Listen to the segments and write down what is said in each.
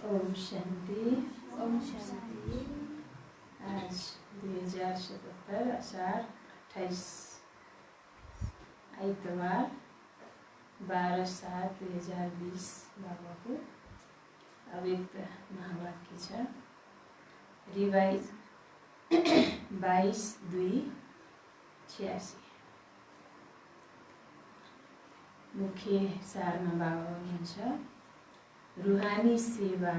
ओम शांति। ओम शांति। आज 2077 असार 28 आइतबार 12/7/2020 बाबाको अव्यक्त महावाक्य छ। रिवाइज 22/2/86। मुख्य सारमा बाबा हुनुहुन्छ रूहानी सेवा,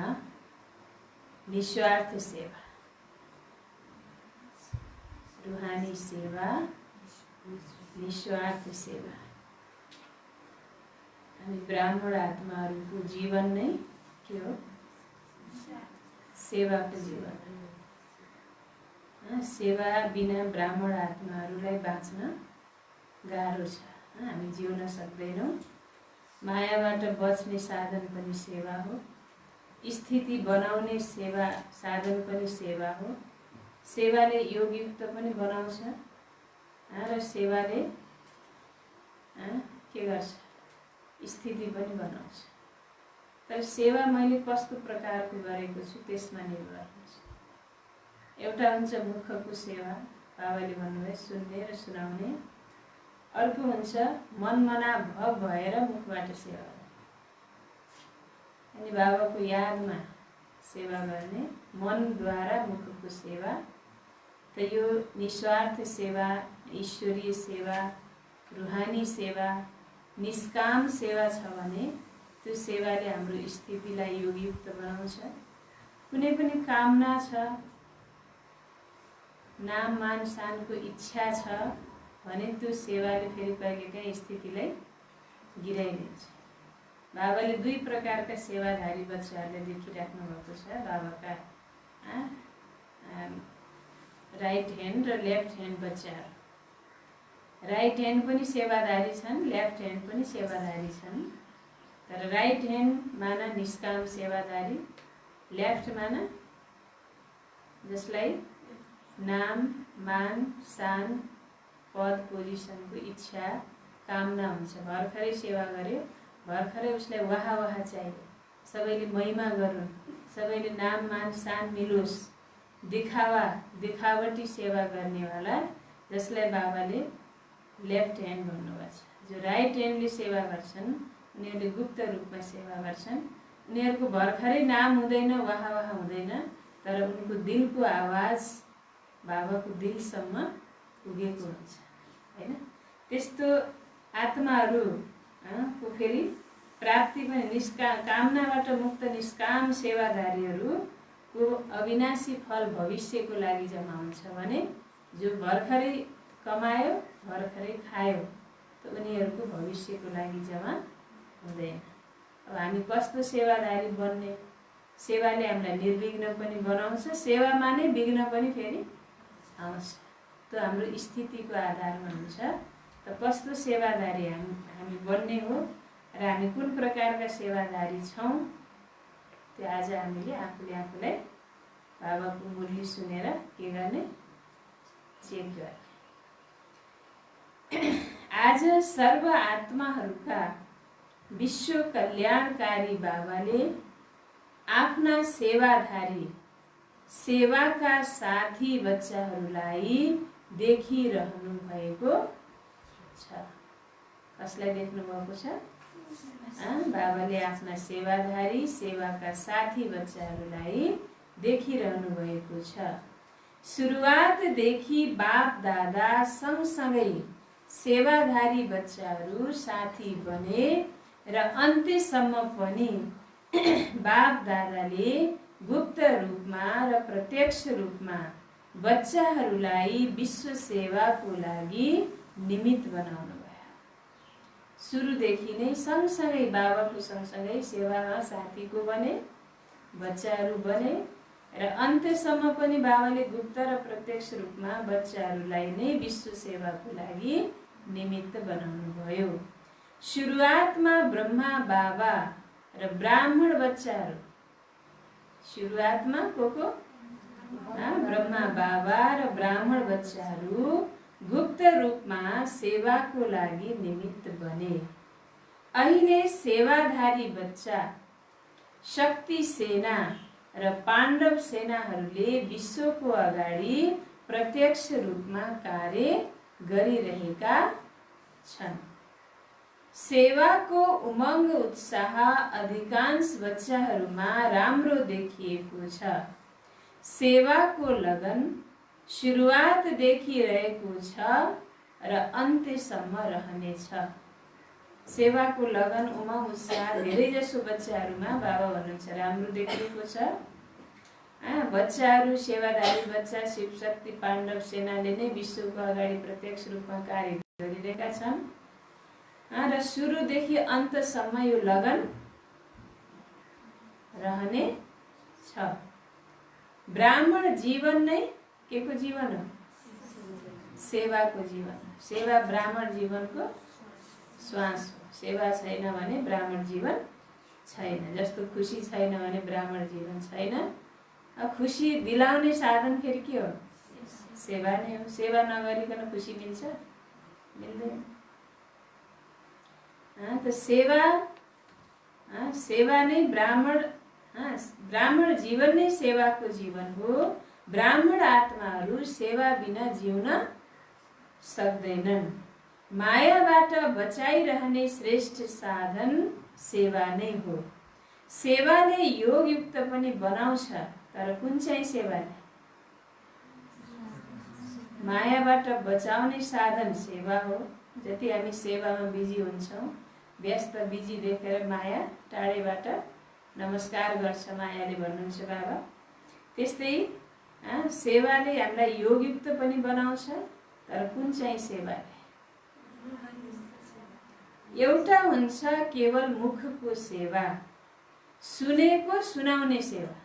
निस्वार्थ सेवा। रूहानी सेवा, निस्वार्थ सेवा। हामी ब्राह्मण आत्माहरूको जीवन नै के हो? सेवाको जीवन। सेवा बिना ब्राह्मण आत्माहरूलाई बाँच्न गाह्रो छ। हामी जिउन सक्दैनौँ। मायाबाट बच्ने साधन पनि सेवा हो। स्थिति बनाउने सेवा साधन पनि सेवा हो। सेवाले योगयुक्त पनि बनाउँछ र सेवाले के गर्छ? स्थिति पनि बनाउँछ। तर सेवा मैले कस्तो प्रकारको गरेको छु त्यसमा निर्भर हुन्छ। एउटा हुन्छ मुखको सेवा, बाबाले भन्नुभयो सुन्ने र सुनाउने। अर्को हुन्छ मनमना भव भएर मुखबाट सेवा गर्ने। अनि बाबाको यादमा सेवा गर्ने, मनद्वारा मुखको सेवा। त यो निस्वार्थ सेवा, ईश्वरीय सेवा, रूहानी सेवा, निष्काम सेवा छ भने त्यो सेवाले हाम्रो स्थितिलाई योगयुक्त बनाउँछ। कुनै पनि कामना छ, नाम मान शानको इच्छा छ भने त्यो सेवाले फेरि कहिलेकाहीँ स्थितिलाई गिराइदिन्छ। बाबाले दुई प्रकारका सेवाधारी बच्चाहरूलाई देखिराख्नु भएको छ। बाबाका राइट ह्यान्ड र लेफ्ट ह्यान्ड बच्चाहरू। राइट ह्यान्ड पनि सेवाधारी छन्, लेफ्ट ह्यान्ड पनि सेवाधारी छन्। तर राइट ह्यान्ड माना निष्काम सेवाधारी, लेफ्ट माना जसलाई नाम मान शान पद पोजिसनको इच्छा कामना हुन्छ। भर्खरै सेवा गर्यो, भर्खरै उसलाई वाहा वाहा चाहियो, सबैले महिमा गरून्, सबैले नाम मान शान मिलोस्, देखावटी सेवा गर्नेवाला जसलाई बाबाले लेफ्ट ह्यान्ड भन्नुभएको छ। जो राइट ह्यान्डले सेवा गर्छन् उनीहरूले गुप्त रूपमा सेवा गर्छन्। उनीहरूको भर्खरै नाम हुँदैन, वाहा वाहा हुँदैन, तर उनको दिलको आवाज बाबाको दिलसम्म पुगेको हुन्छ, हैन? त्यस्तो आत्माहरू को फेरि प्राप्ति पनि कामनाबाट मुक्त निष्काम सेवाधारीहरूको अविनाशी फल भविष्यको लागि जम्मा हुन्छ भने जो भर्खरै कमायो भर्खरै खायो त उनीहरूको भविष्यको लागि जम्मा हुँदैन। अब हामी कस्तो सेवाधारी बन्ने? सेवाले हामीलाई निर्विघ्न पनि बनाउँछ, सेवामा नै विघ्न पनि फेरि आउँछ। त्यो हाम्रो स्थितिको आधारमा हुन्छ। त कस्तो सेवाधारी हामी बन्ने हो र हामी कुन प्रकारका सेवाधारी छौँ त्यो आज हामीले आफूले आफूलाई बाबाको मुरली सुनेर के गर्ने? चेक गर्ने। आज सर्व आत्माहरूका विश्व कल्याणकारी बाबाले आफ्ना सेवाधारी सेवाका साथी बच्चाहरूलाई देखिरहनु भएको छ। कसलाई देख्नु भएको छ? बाबाले आफ्ना सेवाधारी सेवाका साथी बच्चाहरूलाई देखिरहनु भएको छ। सुरुवातदेखि बाप दादा सँगसँगै सेवाधारी बच्चाहरू साथी बने र अन्त्यसम्म पनि बाप दादाले गुप्त रूपमा र प्रत्यक्ष रूपमा बच्चाहरूलाई विश्व सेवाको लागि निमित्त बनाउनु भयो। सुरुदेखि नै सँगसँगै बाबाको सँगसँगै सेवामा साथीको बने, बच्चाहरू बने र अन्त्यसम्म पनि बाबाले गुप्त र प्रत्यक्ष रूपमा बच्चाहरूलाई नै विश्व सेवाको लागि निमित्त बनाउनु भयो। सुरुवातमा ब्रह्मा बाबा र ब्राह्मण बच्चाहरू, सुरुवातमा को ब्रह्मा बाबा र ब्राह्मण बच्चाहरू गुप्त रूपमा सेवाको लागि निमित्त बने। अहिले सेवाधारी बच्चा, शक्ति सेना र पाण्डव सेनाहरूले विश्वको अगाडि प्रत्यक्ष रूपमा कार्य गरिरहेका छन्। सेवाको उमङ्ग उत्साह अधिकांश बच्चाहरूमा राम्रो देखिएको छ। सेवाको लगन सुरुवातदेखि रहेको छ र अन्त्यसम्म रहनेछ। सेवाको लगन उमङ्ग उत्साह धेरै जसो बच्चाहरूमा बाबा भन्नुहुन्छ राम्रो देखिएको छ। बच्चाहरू सेवाधारी बच्चा शिवशक्ति पाण्डव सेनाले नै विश्वको अगाडि प्रत्यक्ष रूपमा कार्य गरिरहेका छन् र सुरुदेखि अन्तसम्म यो लगन रहने छ। ब्राह्मण जीवन नै के को जीवन हो? सेवाको जीवन। सेवा ब्राह्मण जीवनको श्वास हो। सेवा छैन भने ब्राह्मण जीवन छैन। जस्तो खुसी छैन भने ब्राह्मण जीवन छैन। खुसी दिलाउने साधन फेरि के हो? सेवा नै हो। सेवा नगरिकन खुसी मिल्छ? मिल्दैन। त सेवा नै ब्राह्मण जीवन नै सेवाको जीवन हो। ब्राह्मण आत्माहरू सेवा बिना जिउन सक्दैनन्। मायाबाट बचाइरहने श्रेष्ठ साधन सेवा नै हो। सेवाले योगयुक्त पनि बनाउँछ, तर कुन चाहिँ सेवाले? मायाबाट बचाउने साधन सेवा हो। जति हामी सेवामा बिजी हुन्छौँ, व्यस्त बिजी देखेर माया टाढेबाट नमस्कार गर्छ, मायाले भन्नुहुन्छ बाबा। त्यस्तै सेवाले हामीलाई योगयुक्त पनि बनाउँछ, तर कुन चाहिँ सेवाले? एउटा हुन्छ केवल मुखको सेवा, सुनेको सुनाउने सेवा।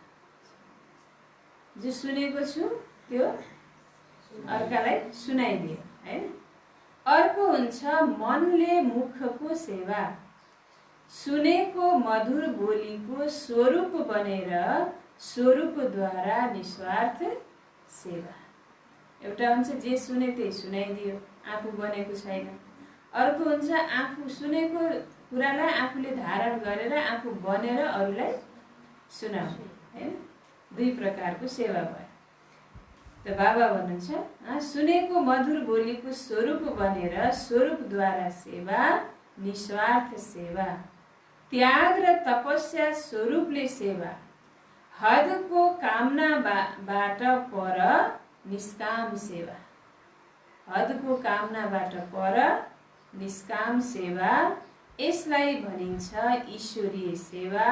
जो सुनेको छु त्यो अर्कालाई सुनाइदियो हैन। अर्को हुन्छ मनले मुखको सेवा, सुनेको मधुर बोलीको स्वरूप बनेर स्वरूपद्वारा निस्वार्थ सेवा। एउटा हुन्छ जे सुने त्यही सुनाइदियो, आफू बनेको छैन। अर्को हुन्छ आफू सुनेको कुरालाई आफूले धारण गरेर आफू बनेर अरूलाई सुनाउने हैन। दुई प्रकारको सेवा भयो। त बाबा भन्नुहुन्छ सुनेको मधुर बोलीको स्वरूप बनेर स्वरूपद्वारा सेवा, निस्वार्थ सेवा। त्याग र तपस्या स्वरूपले सेवा, हदको कामनाबाट पर निष्काम सेवा। हदको कामनाबाट पर निष्काम सेवा, यसलाई भनिन्छ ईश्वरीय सेवा,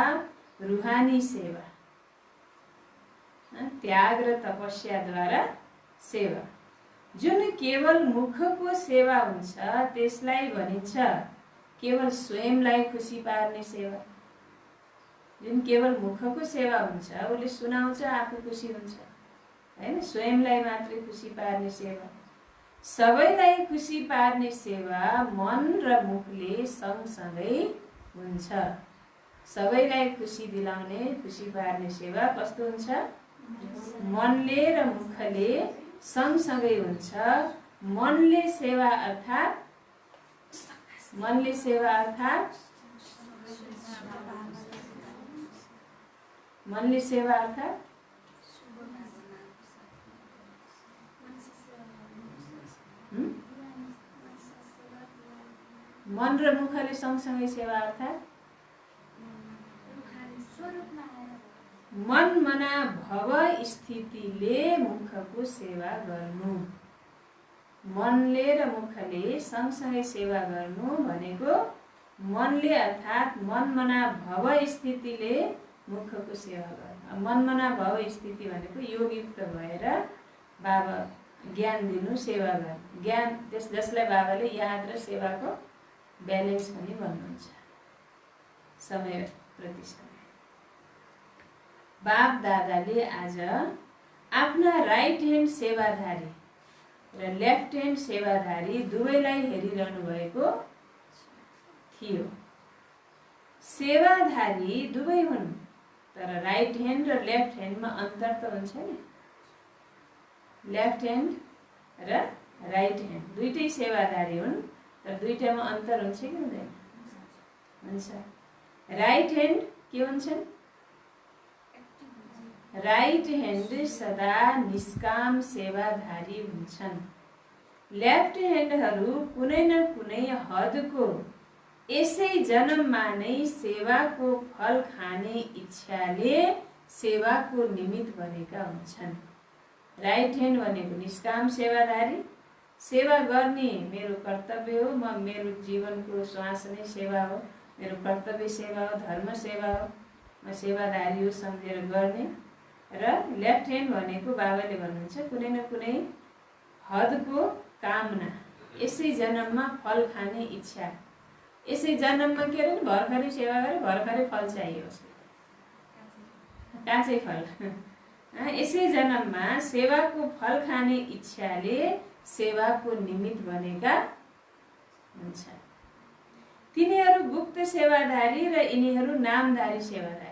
रूहानी सेवा। त्याग र तपस्याद्वारा सेवा। जुन केवल मुखको सेवा हुन्छ त्यसलाई भनिन्छ केवल स्वयंलाई खुसी पार्ने सेवा। जुन केवल मुखको सेवा हुन्छ उसले सुनाउँछ, आफू खुसी हुन्छ हैन। स्वयंलाई मात्रै खुसी पार्ने सेवा। सबैलाई खुसी पार्ने सेवा मन र मुखले सँगसँगै हुन्छ। सबैलाई खुसी दिलाउने, खुसी पार्ने सेवा कस्तो हुन्छ? मनले र मुखले सँगसँगै हुन्छ। मनले सेवा अर्थात् मनले सेवा अर्थात् मन र मुखले सँगसँगै सेवा अर्थात् मन मना भव स्थितिले मुखको सेवा गर्नु। मनले र मुखले सँगसँगै सेवा गर्नु भनेको मनले अर्थात् मन मना भव स्थितिले मुखको सेवा गर्नु। मन मना भव स्थिति भनेको योगयुक्त भएर बाबा ज्ञान दिनु, सेवा गर्नु, ज्ञान जसलाई बाबाले याद र सेवाको ब्यालेन्स पनि भन्नुहुन्छ। समय प्रति समय बाप दादाले आज आफ्ना राइट ह्यान्ड सेवाधारी र लेफ्ट ह्यान्ड सेवाधारी दुवैलाई हेरिरहनु भएको थियो। सेवाधारी दुवै हुन्, तर राइट ह्यान्ड र लेफ्ट ह्यान्डमा अन्तर त हुन्छ नि। लेफ्ट ह्यान्ड र राइट ह्यान्ड दुईटै सेवाधारी हुन्, तर दुईटामा अन्तर हुन्छ कि हुँदैन? हुन्छ। राइट ह्यान्ड के हुन्छन्? राइट ह्यान्ड सदा निष्काम सेवाधारी हुन्छन्। लेफ्ट ह्यान्डहरू कुनै न कुनै हदको यसै जन्ममा नै सेवाको फल खाने इच्छाले सेवाको निमित्त बनेका हुन्छन्। राइट ह्यान्ड भनेको निष्काम सेवाधारी, सेवा गर्ने मेरो कर्तव्य हो, म मेरो जीवनको श्वास नै सेवा हो, मेरो कर्तव्य सेवा हो, धर्म सेवा हो, म सेवाधारी हो सम्झेर गर्ने। र लेफ्ट ह्यान्ड भनेको बाबाले भन्नुहुन्छ कुनै न कुनै हदको कामना, यसै जन्ममा फल खाने इच्छा। यसै जन्ममा के अरे भर्खरै सेवा गरे भर्खरै फल चाहियो उसले, काँचै फल। यसै जन्ममा सेवाको फल खाने इच्छाले सेवाको निमित्त बनेका हुन्छन्। तिनीहरू गुप्त सेवाधारी र यिनीहरू नामधारी सेवाधारी।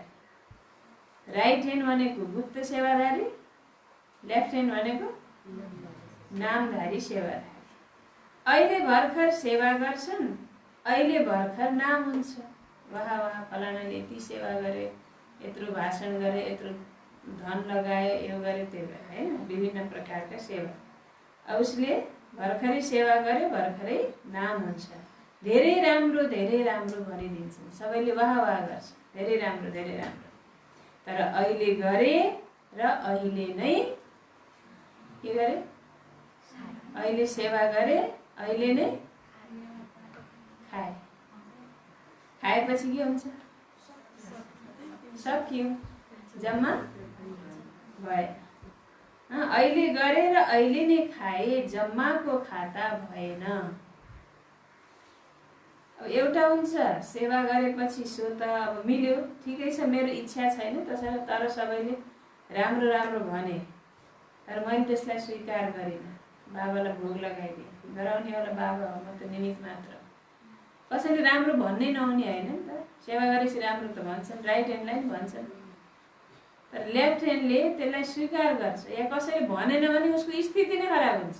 राइट ह्यान्ड भनेको गुप्त सेवाधारी, लेफ्ट ह्यान्ड भनेको नामधारी सेवाधारी। अहिले भर्खर सेवा गर्छन्, अहिले भर्खर नाम हुन्छ। वाह वाह फलानाले यति सेवा गरे, यत्रो भाषण गरे, यत्रो धन लगाए, यो गरे त्यो गरे, होइन? विभिन्न प्रकारका सेवा। अब उसले भर्खरै सेवा गरे भर्खरै नाम हुन्छ। धेरै राम्रो भनिदिन्छन्, सबैले वाह वाह गर्छ, धेरै राम्रो धेरै राम्रो। तर अहिले गरे र अहिले नै के गरे? अहिले सेवा गरे, अहिले नै खाए। खाएपछि के हुन्छ? सकियो, जम्मा भए। अहिले गरे र अहिले नै खाए, जम्माको खाता भएन। अब एउटा हुन्छ सेवा गरेपछि सो त अब मिल्यो, ठिकै छ, मेरो इच्छा छैन त्यसैले, तर सबैले राम्रो राम्रो भने, तर मैले त्यसलाई स्वीकार गरिनँ, बाबालाई भोग लगाइदिएँ। गराउनेवाला बाबा हो, म त निमित्त मात्र। कसैले राम्रो भन्नै नहुने होइन नि त, सेवा गरेपछि राम्रो त भन्छन्, राइट ह्यान्डलाई पनि भन्छन्, तर लेफ्ट ह्यान्डले त्यसलाई स्वीकार गर्छ। या कसैले भनेन भने उसको स्थिति नै खराब हुन्छ।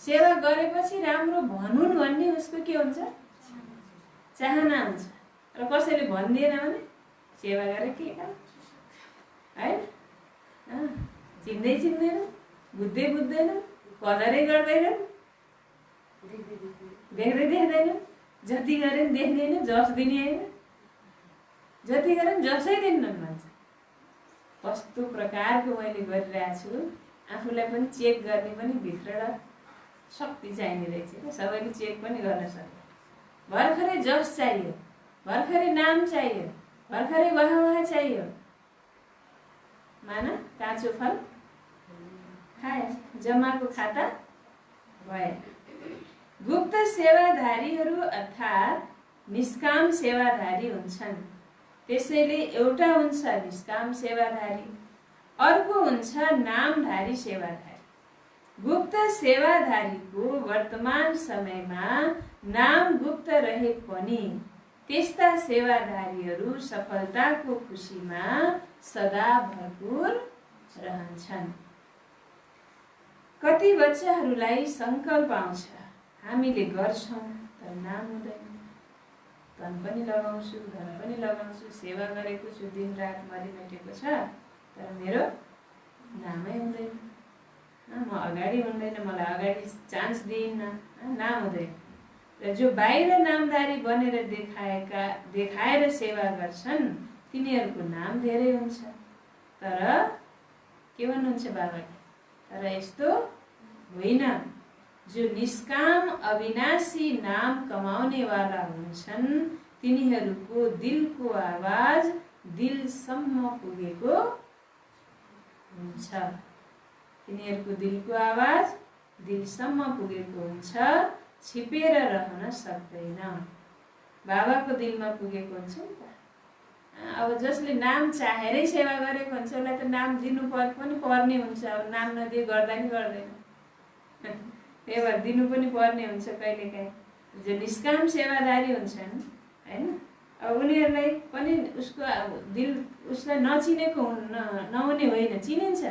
सेवा गरेपछि राम्रो भनुन् भन्ने उसको के हुन्छ? चाहना हुन्छ। र कसैले भनिदिएन भने सेवा गरेर के काम, होइन? चिन्दै चिन्दैन, बुझ्दै बुझ्दैन, कदरै गर्दैन, देख्दै देख्दैन, जति गरे पनि देख्दैन, जस दिने होइन, जति गरे पनि जसै दिन्नन् भन्छ। कस्तो प्रकारको मैले गरिरहेको छु, आफूलाई पनि चेक गर्ने पनि भित्रबाट शक्ति चाहिने रहेछ। सबैले चेक पनि गर्न सक्छ। भर्खरै जस चाहियो, भर्खरै नाम चाहियो, भर्खरै वाह वाह चाहियो, माना काँचो फल खाए, जम्माको खाता भए। गुप्त सेवाधारीहरू अर्थात् निष्काम सेवाधारी हुन्छन्। त्यसैले एउटा हुन्छ निष्काम सेवाधारी, अर्को हुन्छ नामधारी सेवाधारी। गुप्त सेवाधारीको वर्तमान समयमा नाम गुप्त रहे पनि त्यस्ता सेवाधारीहरू सफलताको खुसीमा सदा भरपूर रहन्छन्। कति बच्चाहरूलाई सङ्कल्प आउँछ, हामीले गर्छौँ तर नाम हुँदैन, धन पनि लगाउँछु, धन पनि लगाउँछु, सेवा गरेको छु, दिन रात मरिमेटेको छ, तर मेरो नामै हुँदैन, म अगाडि हुँदैन, मलाई अगाडि चान्स दिइन्न, नाम हुँदैन। र जो बाहिर नामदारी बनेर देखाएर सेवा गर्छन् तिनीहरूको नाम धेरै हुन्छ, तर के भन्नुहुन्छ बाबाले? तर यस्तो होइन, जो निष्काम अविनाशी नाम कमाउनेवाला हुन्छन् तिनीहरूको दिलको आवाज दिलसम्म पुगेको हुन्छ। तिनीहरूको दिलको आवाज दिलसम्म पुगेको हुन्छ, छिपेर रहन सक्दैन। बाबाको दिलमा पुगेको हुन्छ नि त। अब जसले नाम चाहेरै सेवा गरेको हुन्छ उसलाई त नाम दिनु पनि पर्ने हुन्छ। अब नाम नदिए गर्दा नि गर्दैन, त्यही भएर दिनु पनि पर्ने हुन्छ कहिलेकाहीँ। जो निष्काम सेवादारी हुन्छन् हैन, अब उनीहरूलाई पनि उसको दिल उसलाई नचिनेको नहुने होइन, चिनिन्छ।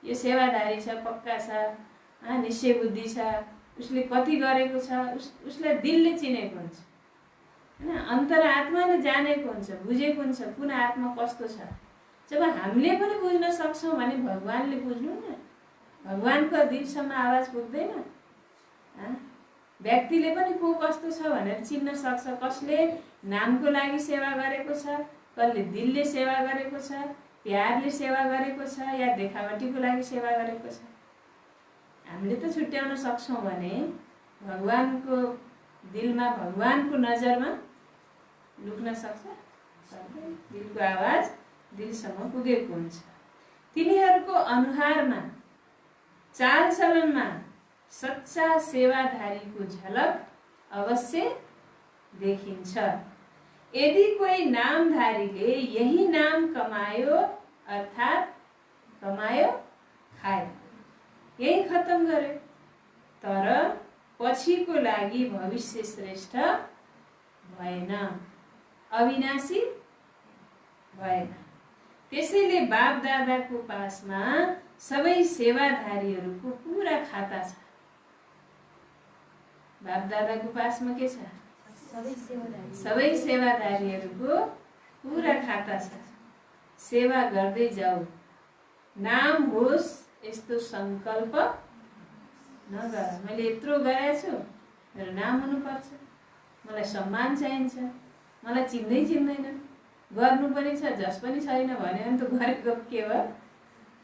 यो सेवादारी छ, पक्का छ, निश्चय बुद्धि छ, उसले कति गरेको छ, उसलाई दिलले चिनेको हुन्छ हैन। अन्तरात्माले जानेको हुन्छ, बुझेको हुन्छ कुन आत्मा कस्तो छ। जब हामीले पनि बुझ्न सक्छौँ भने भगवानले बुझ्नु न, भगवानको दिलसम्म आवाज पुग्दैन। व्यक्तिले पनि को कस्तो छ भनेर चिन्न सक्छ। कसले नामको लागि सेवा गरेको छ, कसले दिलले सेवा गरेको छ, प्यारले सेवा गरेको छ, या देखावटीको लागि सेवा गरेको छ। हामीले त छुट्याउन सक्छौँ भने भगवानको दिलमा, भगवानको नजरमा लुक्न सक्छ? दिलको आवाज दिलसम्म पुगेको हुन्छ। तिनीहरूको अनुहारमा, चालचलनमा सच्चा सेवाधारीको झलक अवश्य देखिन्छ। यदि कोही नामधारीले यही नाम कमायो, अर्थात् कमायो खायो, यही खत्तम गर्यो, तर पछिको लागि भविष्य श्रेष्ठ भएन, अविनाशी भएन। त्यसैले बाप दादाको पासमा सबै सेवाधारीहरूको पूरा खाता छ। बाप दादाको पासमा के छ? सबै सेवाधारीहरूको पूरा खाता छ। सेवा गर्दै जाऊ, नाम होस् यस्तो संकल्प नगर। मैले यत्रो गरेको छु, मेरो नाम हुनुपर्छ, मलाई सम्मान चाहिन्छ, मलाई चिन्दैन, गर्नु पनि छ जस पनि छैन भन्यो भने त गरेको के भयो,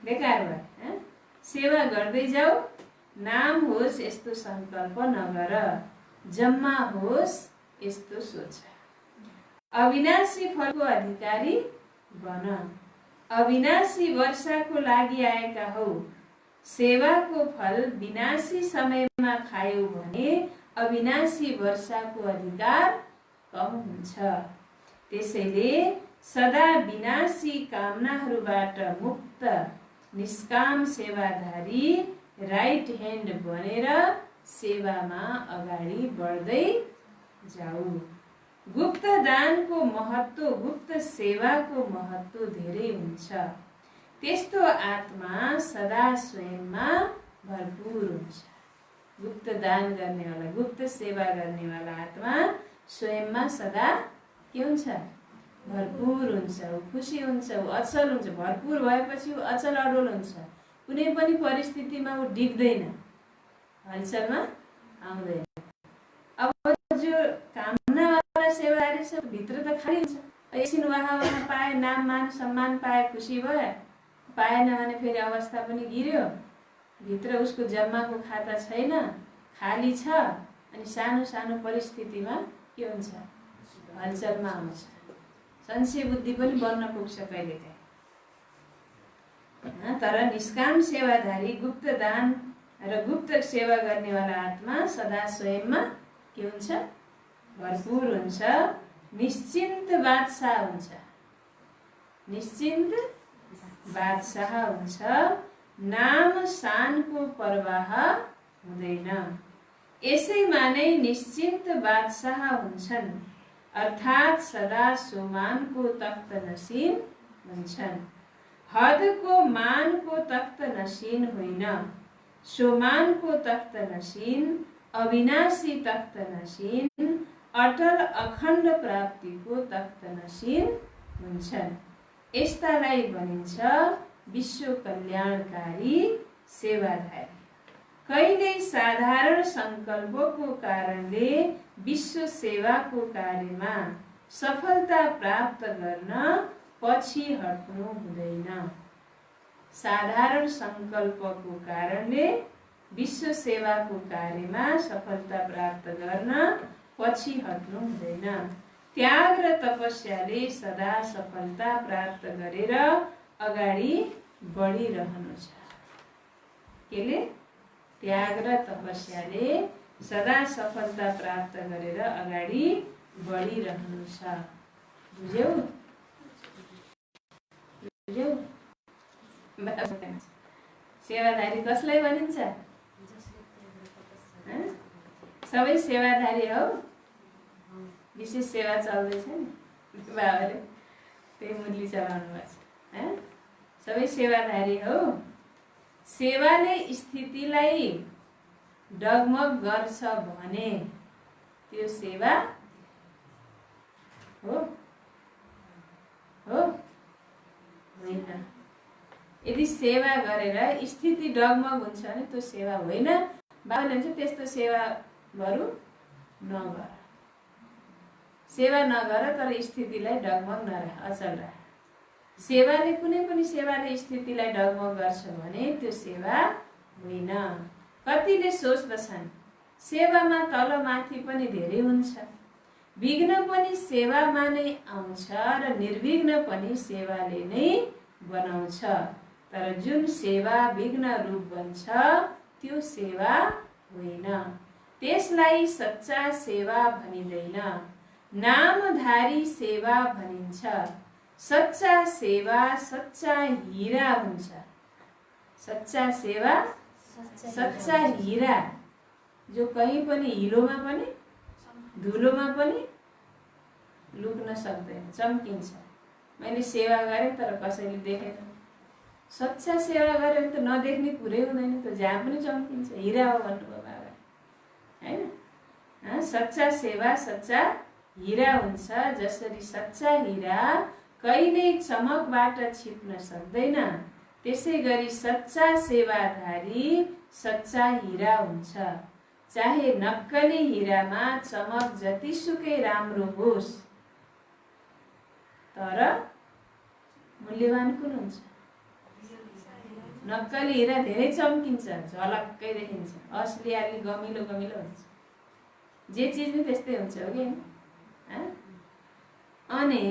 बेकार भयो। सेवा गर्दै जाऊ, नाम होस् यस्तो संकल्प नगर, जम्मा होस् यस्तो सोच। अविनाशी फलको अधिकारी बन। अविनाशी वर्षाको लागि आएका हौ, सेवाको फल विनाशी समयमा खायौ भने अविनाशी वर्षाको अधिकार कम हुन्छ। त्यसैले सदा विनाशी कामनाहरूबाट मुक्त निष्काम सेवाधारी राइट ह्यान्ड बनेर सेवामा अगाडि बढ्दै जाऊ। गुप्त दानको महत्त्व, गुप्त सेवाको महत्त्व धेरै हुन्छ। त्यस्तो आत्मा सदा स्वयंमा भरपूर हुन्छ। गुप्त दान गर्नेवाला, गुप्त सेवा गर्नेवाला आत्मा स्वयंमा सदा के हुन्छ? भरपूर हुन्छ, खुसी हुन्छ, अचल हुन्छ। भरपूर भएपछि ऊ अचल अडोल हुन्छ, कुनै पनि परिस्थितिमा ऊ डिग्दैन, हलचलमा आउँदैन। अब जो कामनावाला सेवादारी छ भित्र त खाली हुन्छ, एकछिन वाह पाए, नाम मान सम्मान पाए, खुसी भयो, पाएन भने फेरि अवस्था पनि गिर्यो, भित्र उसको जम्माको खाता छैन, खाली छ, अनि सानो सानो परिस्थितिमा के हुन्छ? हलचलमा आउँछ। संशय बुद्धि पनि बन्न पुग्छ कहिलेकाहीँ। तर निष्काम सेवाधारी, गुप्त दान र गुप्त सेवा गर्नेवाला आत्मा सदा स्वयंमा के हुन्छ? भरपूर हुन्छ, निश्चिन्त बादशाह हुन्छ। निश्चिन्त बादशाह हुन्छ, नाम शानको परवाह हुँदैन। यसैमा नै निश्चिन्त बादशाह हुन्छन्, अर्थात् सदा सोमानको तख्त नसीन हुन्छन्। हदको मानको तख्त नसीन होइन, सोमानको तख्त नसीन, अविनाशी तख्त नसीन, अटल अखण्ड प्राप्तिको तख्त नसीन हुन्छन्। यस्तालाई भनिन्छ विश्व कल्याणकारी सेवाधारी। कहिल्यै साधारण संकल्पको कारणले विश्व सेवाको कार्यमा सफलता प्राप्त गर्न पछि हट्नु हुँदैन। साधारण संकल्पको कारणले विश्व सेवाको कार्यमा सफलता प्राप्त गर्न पछि हट्नु हुँदैन। त्याग र तपस्याले सदा सफलता प्राप्त गरेर अगाडि बढिरहनु छ। केले त्याग र तपस्याले सदा सफलता प्राप्त गरेर अगाडि बढिरहनु छ। बुझ्यौ? बुझ्यौ? सेवाधारी कसलाई भनिन्छ? सबै सेवाधारी हौ। विशेष सेवा चल्दैछ नि, बाबाले त्यही मुरली चलाउनु भएको छ। सबै सेवाधारी हौ। सेवाले स्थितिलाई डगमग गर्छ भने त्यो सेवा हो होइन। यदि सेवा गरेर स्थिति डगमग हुन्छ भने त्यो सेवा होइन। बाबाले भन्छ त्यस्तो सेवा बरु नगर। सेवा नगर तर स्थितिलाई डगमग नराख, अचल राख। सेवाले कुनै पनि सेवाले स्थितिलाई डगमग गर्छ भने त्यो सेवा होइन। कतिले सोच्दछन् सेवामा तलमाथि पनि धेरै हुन्छ, विघ्न पनि सेवामा नै आउँछ र निर्विघ्न पनि सेवाले नै बनाउँछ। तर जुन सेवा विघ्न रूप बन्छ त्यो सेवा होइन। त्यसलाई सच्चा सेवा भनिँदैन, नामधारी सेवा भनिन्छ। सच्चा सेवा सच्चा हीरा हुन्छ। सच्चा सेवा सच्चा हीरा जो कहीँ पनि हिलोमा पनि धुलोमा पनि लुक्न सक्दैन, चम्किन्छ। मैले सेवा गरेँ तर कसैले देखेन। सच्चा सेवा गऱ्यो भने त नदेख्ने कुरै हुँदैन, त जहाँ पनि चम्किन्छ। हिरा हो भन्नुभयो बाबा, होइन? सच्चा सेवा सच्चा हीरा हुन्छ। जसरी सच्चा हीरा कहिल्यै चमकबाट छिप्न सक्दैन, त्यसै गरी सच्चा सेवाधारी सच्चा हीरा हुन्छ। चाहे नक्कली हीरामा चमक जतिसुकै राम्रो होस्, तर मूल्यवान कुन हुन्छ? नक्कली हीरा धेरै चम्किन्छ, झलक्कै देखिन्छ, असली अलि गमिलो गमिलो हुन्छ। जे चिज पनि त्यस्तै हुन्छ हो कि? अनि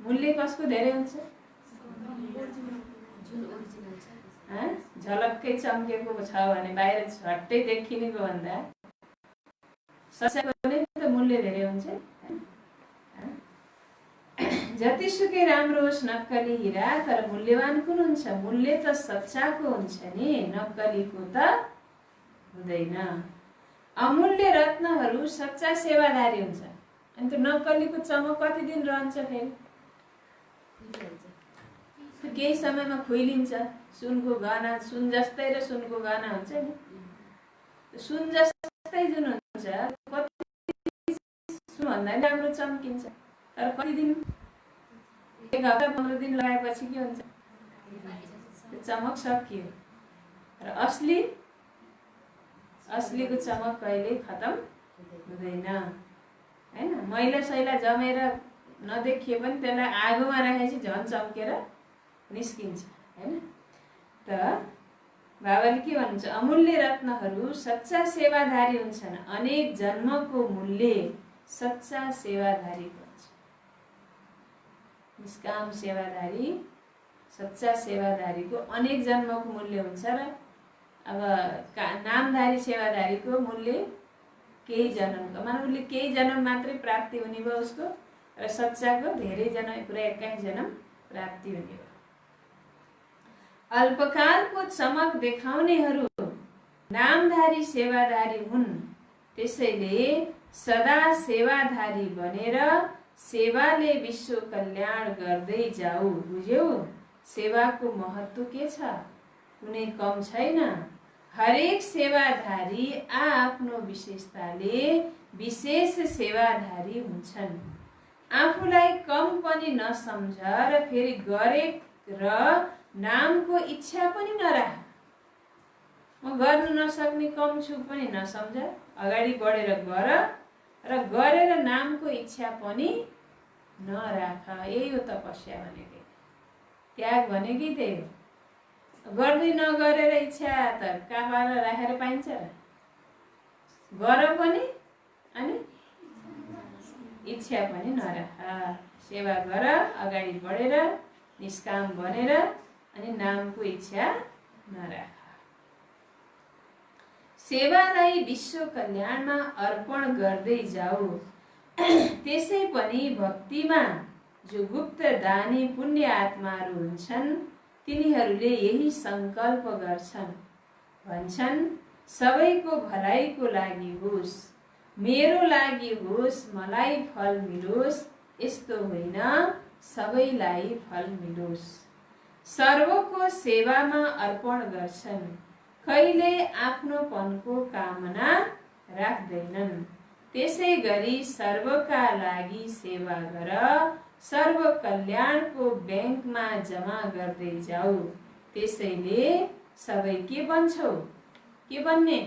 मूल्य कसको धेरै हुन्छ? झलक्कै चम्केको छ भने बाहिर झट्टै देखिनेको भन्दा सच्चाको नै त मूल्य धेरै हुन्छ। जतिसुकै राम्रो होस् नक्कली हीरा, तर मूल्यवान कुन हुन्छ? मूल्य त सच्चाको हुन्छ नि, नक्कलीको त हुँदैन। अमूल्य रत्नहरू सच्चा सेवाधारी हुन्छ। अनि त्यो नक्कलीको चमक कति दिन रहन्छ? फेरि केही समयमा खुइलिन्छ। सुनको गहना सुन जस्तै र सुनको गहना हुन्छ नि, सुन जस्तै जुन हुन्छ कति सुनभन्दा नि राम्रो चम्किन्छ, तर कति दिन, 1 हप्ता 15 दिन लगाएपछि के हुन्छ? त्यो चमक सकियो। र असलीको चमक कहिले खतम हुँदैन, होइन? मैला सैला जमेर नदेखिए पनि त्यसलाई आगोमा राखेपछि झन् चम्केर निस्किन्छ, होइन? त बाबाले के भन्नुहुन्छ? अमूल्य रत्नहरू सच्चा सेवाधारी हुन्छन्। अनेक जन्मको मूल्य सच्चा सेवाधारीको हुन्छ। निष्काम सेवाधारी सच्चा सेवाधारीको अनेक जन्मको मूल्य हुन्छ र अब नामधारी सेवाधारीको मूल्य केही जन्मको, मानव उसले केही जन्म मात्रै प्राप्ति हुने भयो उसको, र सच्चाको धेरै जन्म, पुरा 21 जन्म प्राप्ति हुने भयो। अल्पकालको चमक देखाउनेहरू नामधारी सेवाधारी हुन्। त्यसैले सदा सेवाधारी बनेर सेवाले विश्व कल्याण गर्दै जाऊ। बुझ्यौ? सेवाको महत्त्व के छ? कुनै कम छैन। हरेक सेवाधारी आफ्नो विशेषताले विशेष सेवाधारी हुन्छन्। आफूलाई कम पनि नसम्झ र फेरि गरे र नामको इच्छा पनि नराख। म गर्नु नसक्ने कम छु पनि नसम्झ, अगाडि बढेर गर र गरेर नामको इच्छा पनि नराख। यही हो तपस्या भनेकै, त्याग भनेकै त्यही हो। गर्दै नगरेर इच्छा त काबार राखेर पाइन्छ र? गर पनि अनि इच्छा पनि नराख। सेवा गर, अगाडि बढेर निष्काम बनेर, अनि नामको इच्छा नराख। सेवालाई विश्व कल्याणमा अर्पण गर्दै जाऊ। त्यसै पनि भक्तिमा जो गुप्त दानी पुण्य आत्माहरू हुन्छन् तिनीहरूले यही संकल्प गर्छन्, भन्छन् सबैको भलाइको लागि होस्, मेरो लागि होस्, मलाई फल मिलोस्। यस्तो होइन, सबैलाई फल मिलोस्। सर्वको सेवामा अर्पण गर्छन्, कहिले आफ्नोपनको कामना राख्दैनन्। त्यसै गरी सर्वका लागि सेवा गर, सर्व कल्याणको ब्याङ्कमा जम्मा गर्दै जाऊ। त्यसैले सबै के बन्छौ? के बन्ने?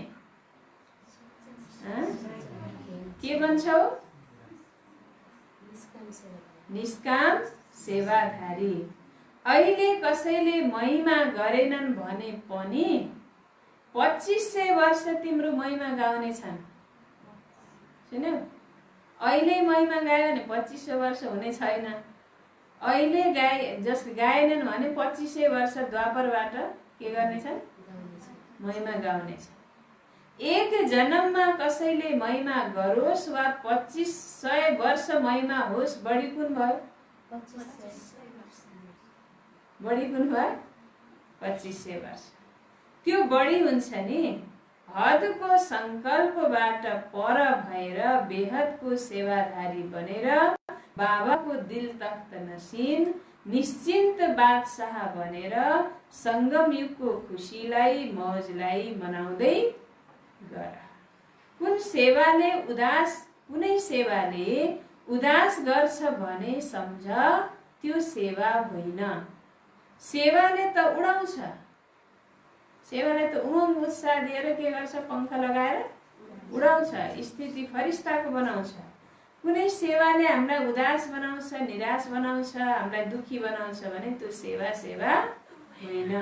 के बन्छौ? निष्काम सेवाधारी। अहिले कसैले महिमा गरेनन् भने पनि 2500 वर्ष तिम्रो महिमा गाउने छन्। सुन्यौ? अहिले महिमा गायो भने 2500 वर्ष हुने छैन। अहिले जसले गाएनन् भने 2500 वर्ष द्वापरबाट के गर्नेछन्? महिमा गाउनेछ। एक जन्ममा कसैले महिमा गरोस् वा 2500 वर्ष महिमा होस्, बढी कुन भयो? बढी कुन भयो? 2500 वर्ष। त्यो बढी हुन्छ नि। हदको संकल्पबाट पर भएर बेहदको सेवाधारी बनेर बाबाको दिल तख्त नसिन निश्चिन्त बादशाह बनेर संगम युगको खुसीलाई मौजलाई मनाउँदै गर। कुनै सेवाले उदास गर्छ भने सम्झ त्यो सेवा होइन। सेवाले त उडाउँछ। सेवाले त उमङ्ग उत्साह दिएर के गर्छ? पंखा लगाएर उडाउँछ, स्थिति फरिस्ताको बनाउँछ। कुनै सेवाले हामीलाई उदास बनाउँछ, निराश बनाउँछ, हामीलाई दुखी बनाउँछ भने त्यो सेवा होइन।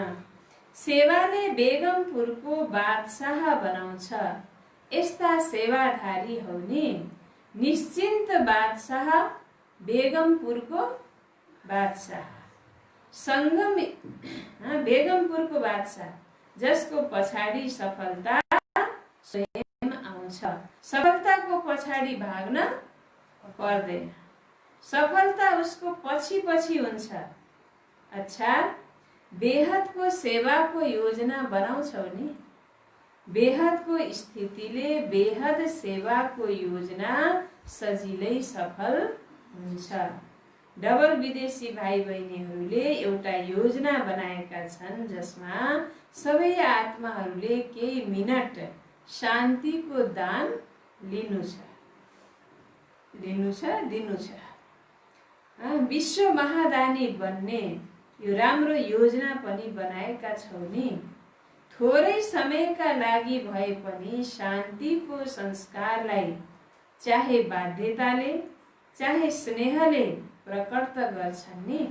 सेवाले बेगमपुरको बादशाह बनाउँछ। यस्ता सेवाधारी हौ नि। निश्चिन्त बादशाह, बेगमपुरको बादशाह, संगम बेगमपुरको बादशाह, जसको पछाडि सफलता स्वयं आउँछ। सफलताको पछाडि भाग्न पर्दैन, सफलता उसको पछि हुन्छ। अच्छा, बेहदको सेवाको योजना बनाउँछौ नि। बेहदको स्थितिले बेहद सेवाको योजना सजिलै सफल हुन्छ। डबल विदेशी भाइ बहिनीहरूले एउटा योजना बनाएका छन् जसमा सबै आत्माहरूले केही मिनट शान्तिको दान दिनु छ। विश्व महादानी बन्ने यो राम्रो योजना पनि बनाएका छौ नि। थोरै समयका लागि भए पनि शान्तिको संस्कारलाई चाहे बाध्यताले चाहे स्नेहले प्रकट गर्छन् नि।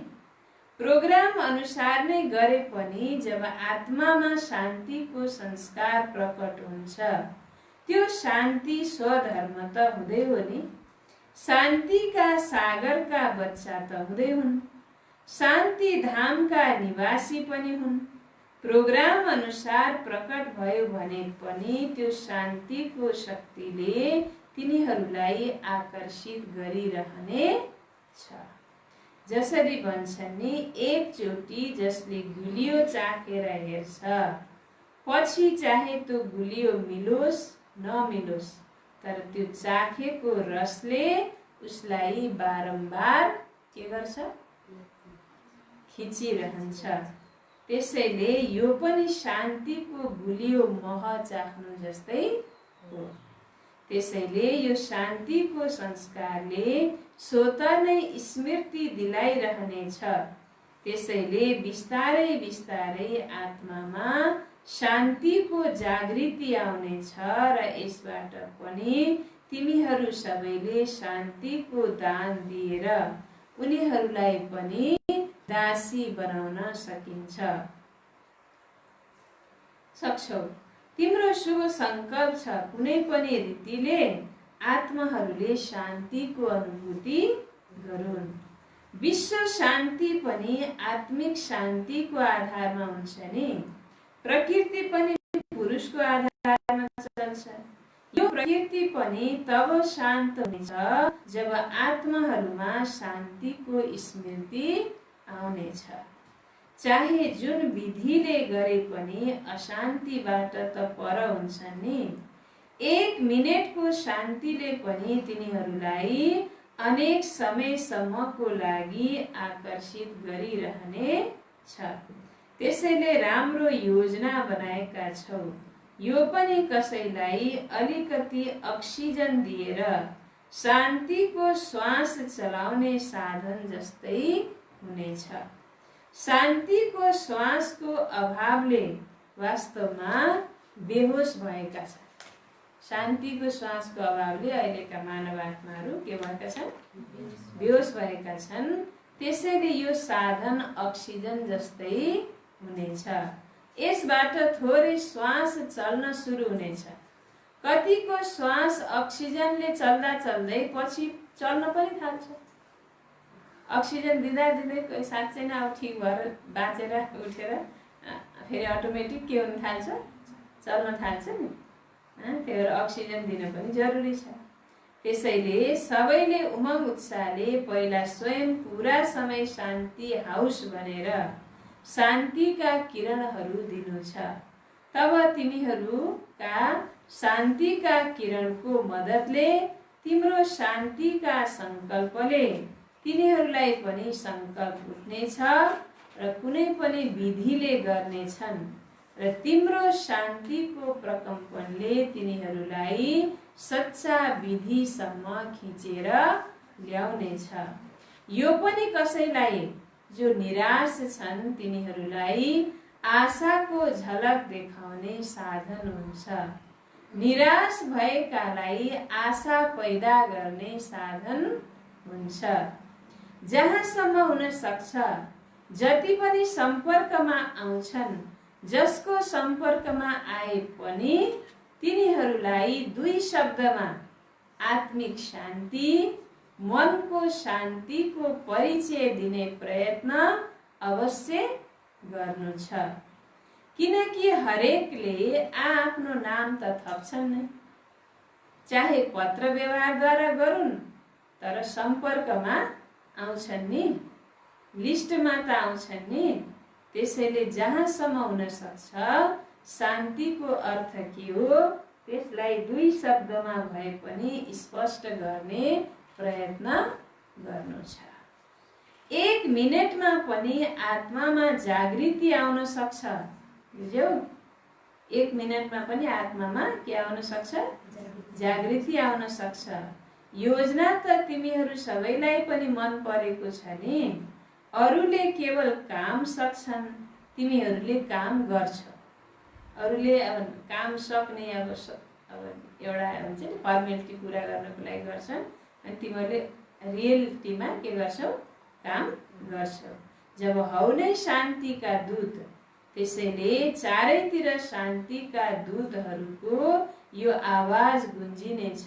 प्रोग्राम अनुसार नै गरे पनि जब आत्मामा शान्तिको संस्कार प्रकट हुन्छ त्यो शान्ति स्वधर्म त हुँदै हो नि। शान्तिका सागरका बच्चा त हुँदै हुन्, शान्ति धामका निवासी पनि हुन्। प्रोग्राम अनुसार प्रकट भयो भने पनि त्यो शान्तिको शक्तिले तिनीहरूलाई आकर्षित गरिरहने छ। जसरी भन्छन् नि, एकचोटि जसले गुलियो चाखेर हेर्छ पछि चाहे त्यो गुलियो मिलोस् नमिलोस्, तर त्यो चाखेको रसले उसलाई बारम्बार के गर्छ? खिचिरहन्छ। त्यसैले यो पनि शान्तिको गुलियो मह चाख्नु जस्तै हो। त्यसैले यो शान्तिको संस्कारले स्वत नै स्मृति दिलाइरहनेछ। त्यसैले बिस्तारै बिस्तारै आत्मामा शान्तिको जागृति आउनेछ र यसबाट पनि तिमीहरू सबैले शान्तिको दान दिएर उनीहरूलाई पनि दासी बनाउन सक्छौ। तिम्रो शुभ संकल्प छ कुनै पनि रीतिले आत्माहरूले शान्तिको अनुभूति गरून्। विश्व शान्ति पनि आत्मिक शान्तिको आधारमा हुन्छ नि। प्रकृति पनि पुरुषको आधारमा चल्छ। यो प्रकृति पनि तब शान्त हुनेछ जब आत्माहरूमा शान्तिको स्मृति आउनेछ। चाहे जुन विधिले गरे पनि अशान्तिबाट त पर हुन्छन् नि। 1 मिनेटको शान्तिले पनि तिनीहरूलाई अनेक समयसम्मको लागि आकर्षित गरिरहनेछ। त्यसैले राम्रो योजना बनाएका छौ। यो पनि कसैलाई अलिकति अक्सिजन दिएर शान्तिको श्वास चलाउने साधन जस्तै हुनेछ। शान्तिको श्वासको अभावले वास्तवमा बेहोस भएका छन्। शान्तिको श्वासको अभावले अहिलेका मानव आत्माहरू के भएका छन्? बेहोस भएका छन्। त्यसैले यो साधन अक्सिजन जस्तै हुनेछ। यसबाट थोरै श्वास चल्न सुरु हुनेछ। कतिको श्वास अक्सिजनले चल्दा चल्दै पछि चल्न पनि थाल्छ। अक्सिजन दिँदा दिँदै कोही साँच्चै नै अब ठिक भएर बाँचेर उठेर फेरि अटोमेटिक के हुन थाल्छ? चल्न थाल्छ नि। त्यही भएर अक्सिजन दिन पनि जरुरी छ। त्यसैले सबैले उमङ्ग उत्साहले पहिला स्वयं पुरा समय शान्ति हाउस बनेर शान्तिका किरणहरू दिनु छ। तब तिमीहरूका शान्तिका किरणको मद्दतले तिम्रो शान्तिका सङ्कल्पले तिनीहरूलाई पनि सङ्कल्प उठ्नेछ र कुनै पनि विधिले गर्नेछन् र तिम्रो शान्तिको प्रकम्पनले तिनीहरूलाई सच्चा विधिसम्म खिचेर ल्याउनेछ। यो पनि कसैलाई जो निराश छन् तिनीहरूलाई आशाको झलक देखाउने साधन हुन्छ। निराश भएकालाई आशा पैदा गर्ने साधन हुन्छ। जहाँसम्म हुन सक्छ जति पनि सम्पर्कमा आउँछन्, जसको सम्पर्कमा आए पनि तिनीहरूलाई 2 शब्दमा आत्मिक शान्ति, मनको शान्तिको परिचय दिने प्रयत्न अवश्य गर्नु छ। किनकि हरेकले आफ्नो नाम त थप्छन् नै। चाहे पत्र व्यवहारद्वारा गरून् तर सम्पर्कमा आउँछन् नि, लिस्टमा त आउँछन् नि। त्यसैले जहाँसम्म हुन सक्छ शान्तिको अर्थ के हो त्यसलाई 2 शब्दमा भए पनि स्पष्ट गर्ने प्रयत्न गर्नु छ। 1 मिनेटमा पनि आत्मामा जागृति आउन सक्छ। बुझ्यौ? 1 मिनेटमा पनि आत्मामा के आउन सक्छ? जागृति आउन सक्छ। योजना त तिमीहरू सबैलाई पनि मन परेको छ नि। अरूले केवल काम सक्छन्, तिमीहरूले काम गर्छौ। अरूले अब काम सक्ने अब एउटा हुन्छ नि फर्मेलिटी पुरा गर्नको लागि गर्छन् अनि तिमीहरूले रियलिटीमा के गर्छौ? काम गर्छौ। जब हौ नै शान्तिका दूत, त्यसैले चारैतिर शान्तिका दूतहरूको यो आवाज गुन्जिनेछ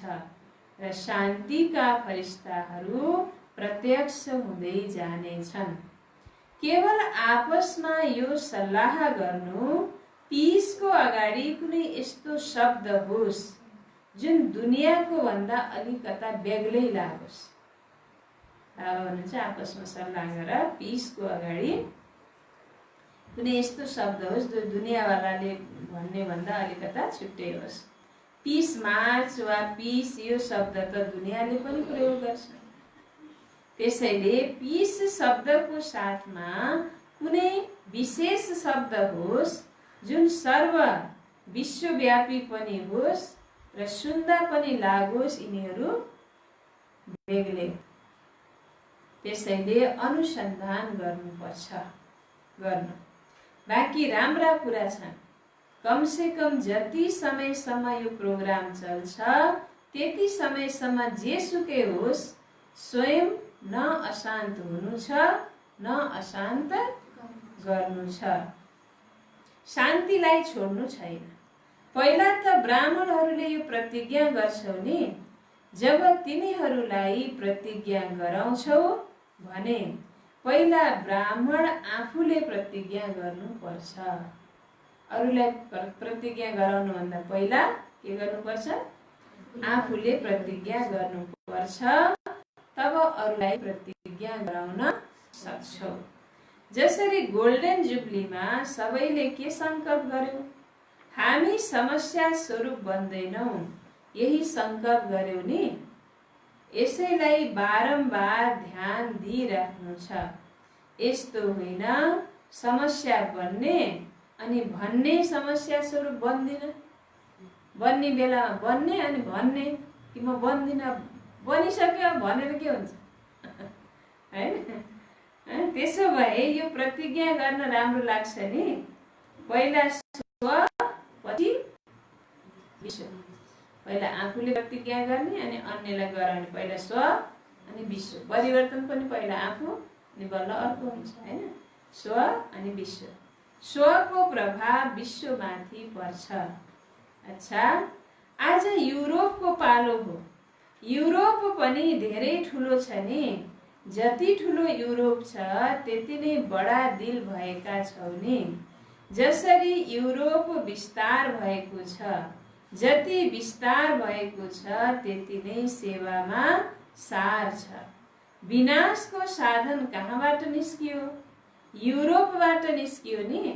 र शान्तिका फरिस्ताहरू प्रत्यक्ष हुँदै जानेछन्। केवल आपसमा यो सल्लाह गर्नु पीसको अगाडि कुनै यस्तो शब्द होस् जुन दुनियाँको भन्दा अलिकता बेग्लै लागोस्। अब भन्नुहुन्छ आपसमा सल्लाह गरेर पीसको अगाडि कुनै यस्तो शब्द होस् जो दुनियाँवालाले भन्ने भन्दा अलिकता छुट्टै होस्। पीस मार्च वा पीस यो शब्द त दुनियाँले पनि प्रयोग गर्छ। त्यसैले पीस शब्दको साथमा कुनै विशेष शब्द होस् जुन सर्व विश्वव्यापी पनि होस् र सुन्दा पनि लागोस्, यिनीहरू बेग्लै। त्यसैले अनुसन्धान गर्नुपर्छ। बाँकी राम्रा कुरा छन्। कमसे कम जति समयसम्म यो प्रोग्राम चल्छ त्यति समयसम्म जेसुकै होस् स्वयं न अशान्त हुनु छ न अशान्त गर्नु छ। शान्तिलाई छोड्नु छैन। पहिला त ब्राह्मणहरूले यो प्रतिज्ञा गर्छौ नि। जब तिनीहरूलाई प्रतिज्ञा गराउँछौ भने पहिला ब्राह्मण आफूले प्रतिज्ञा गर्नुपर्छ। अरूलाई प्रतिज्ञा गराउनुभन्दा पहिला के गर्नुपर्छ? आफूले प्रतिज्ञा गर्नुपर्छ, तब अरूलाई प्रतिज्ञा गराउन सक्छौ। जसरी गोल्डन जुब्लीमा सबैले के संकल्प गर्यो? हामी समस्या स्वरूप बन्दैनौं, यही संकल्प गर्यो नि। यसैलाई बारम्बार ध्यान दिइराख्नु छ। यस्तो होइन समस्या बन्ने अनि भन्ने समस्या स्वरूप बन्दिन, बन्ने बेलामा बन्ने अनि भन्ने कि म बन्दिन, बनिसक्यो भनेर के हुन्छ हैन? त्यसो भए यो प्रतिज्ञा गर्न राम्रो लाग्छ नि। पहिला स्व पछि विश्व। पहिला आफूले प्रतिज्ञा गर्ने अनि अन्यलाई गराउने। पहिला स्व अनि विश्व। परिवर्तन पनि पहिला आफू अनि बल्ल अर्को हुन्छ हैन? स्व अनि विश्व। स्वको प्रभाव विश्वमाथि पर्छ। अच्छा, आज युरोपको पालो हो। युरोप पनि धेरै ठुलो छ नि। जति ठुलो युरोप छ त्यति नै बडा दिल भएका छौ नि। जसरी युरोप विस्तार भएको छ, जति विस्तार भएको छ त्यति नै सेवामा सार छ। विनाशको साधन कहाँबाट निस्कियो? युरोपबाट निस्कियो नि।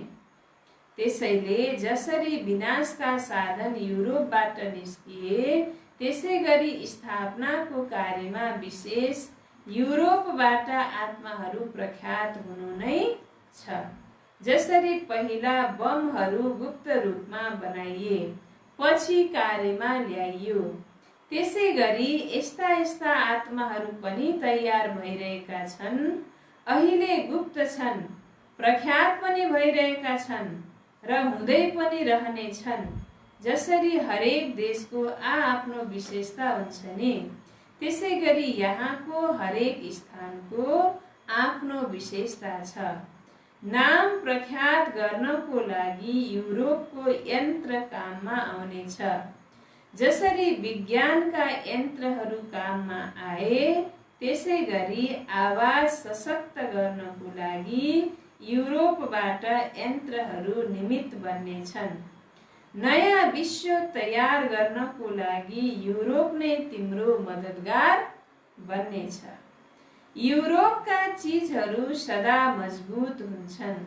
त्यसैले जसरी विनाशका साधन युरोपबाट निस्किए, त्यसै गरी स्थापनाको कार्यमा विशेष युरोपबाट आत्माहरू प्रख्यात हुनु नै छ। जसरी पहिला बमहरू गुप्त रूपमा बनाइए, पछि कार्यमा ल्याइयो, त्यसै गरी यस्ता यस्ता आत्माहरू पनि तयार भइरहेका छन्। अहिले गुप्त छन्, प्रख्यात पनि भइरहेका छन् र हुँदै पनि रहनेछन्। जसरी हरेक देशको आफ्नो विशेषता हुन्छ नि, त्यसै गरी यहाँको हरेक स्थानको आफ्नो विशेषता छ। नाम प्रख्यात गर्नको लागि युरोपको यन्त्र काममा आउनेछ। जसरी विज्ञानका यन्त्रहरू काममा आए, त्यसै गरी आवाज सशक्त गर्नको लागि युरोपबाट यन्त्रहरू निमित्त बन्नेछन्। नयाँ विश्व तयार गर्नको लागि युरोप नै तिम्रो मद्दतगार बन्नेछ। युरोपका चीजहरू सदा मजबुत हुन्छन्।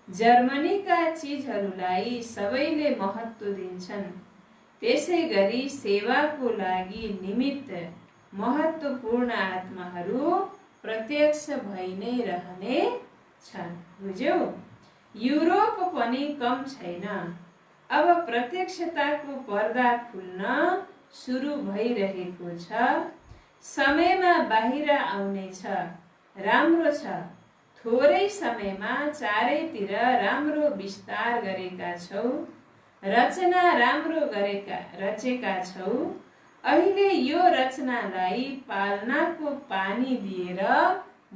जर्मनीका चीजहरूलाई सबैले महत्त्व दिन्छन्। त्यसै गरी सेवाको लागि निमित्त महत्त्वपूर्ण आत्माहरू प्रत्यक्ष भइ नै रहने छन्। बुझ्यौ? युरोप पनि कम छैन। अब प्रत्यक्षताको पर्दा खुल्न सुरु भइरहेको छ। समयमा बाहिर आउनेछ। राम्रो छ, थोरै समयमा चारैतिर राम्रो विस्तार गरेका छौ, रचना राम्रो रचेका छौ। अहिले यो रचनालाई पालनाको पानी दिएर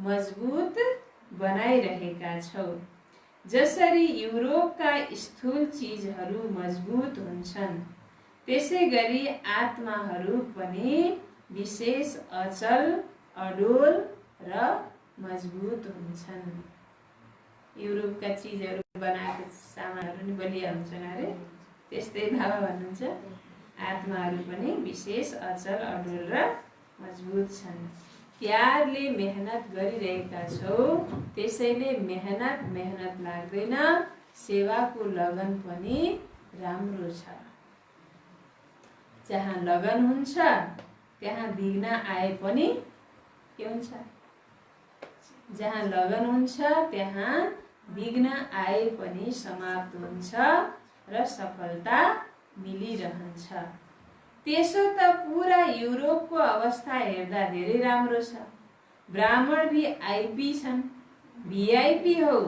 मजबुत बनाइरहेका छौ। जसरी युरोपका स्थूल चीजहरू मजबुत हुन्छन्, त्यसै गरी आत्माहरू पनि विशेष अचल, अडोल र मजबुत हुन्छन्। युरोपका चीजहरू बनाएको सामानहरू नि बलिया हुन्छन् अरे, त्यस्तै बाबा भन्नुहुन्छ आत्माहरू पनि विशेष अचल, अडोल र मजबुत छन्। प्यारले मेहनत गरिरहेका छौ, त्यसैले मेहनत लाग्दैन। सेवाको लगन पनि राम्रो छ। जहाँ लगन हुन्छ त्यहाँ विघ्न आए पनि के हुन्छ? जहाँ लगन हुन्छ त्यहाँ विघ्न आए पनि समाप्त हुन्छ र सफलता मिलिरहन्छ। त्यसो त पुरा युरोपको अवस्था हेर्दा धेरै राम्रो छ। ब्राह्मण भिआइपी छन्, भिआइपी हौ।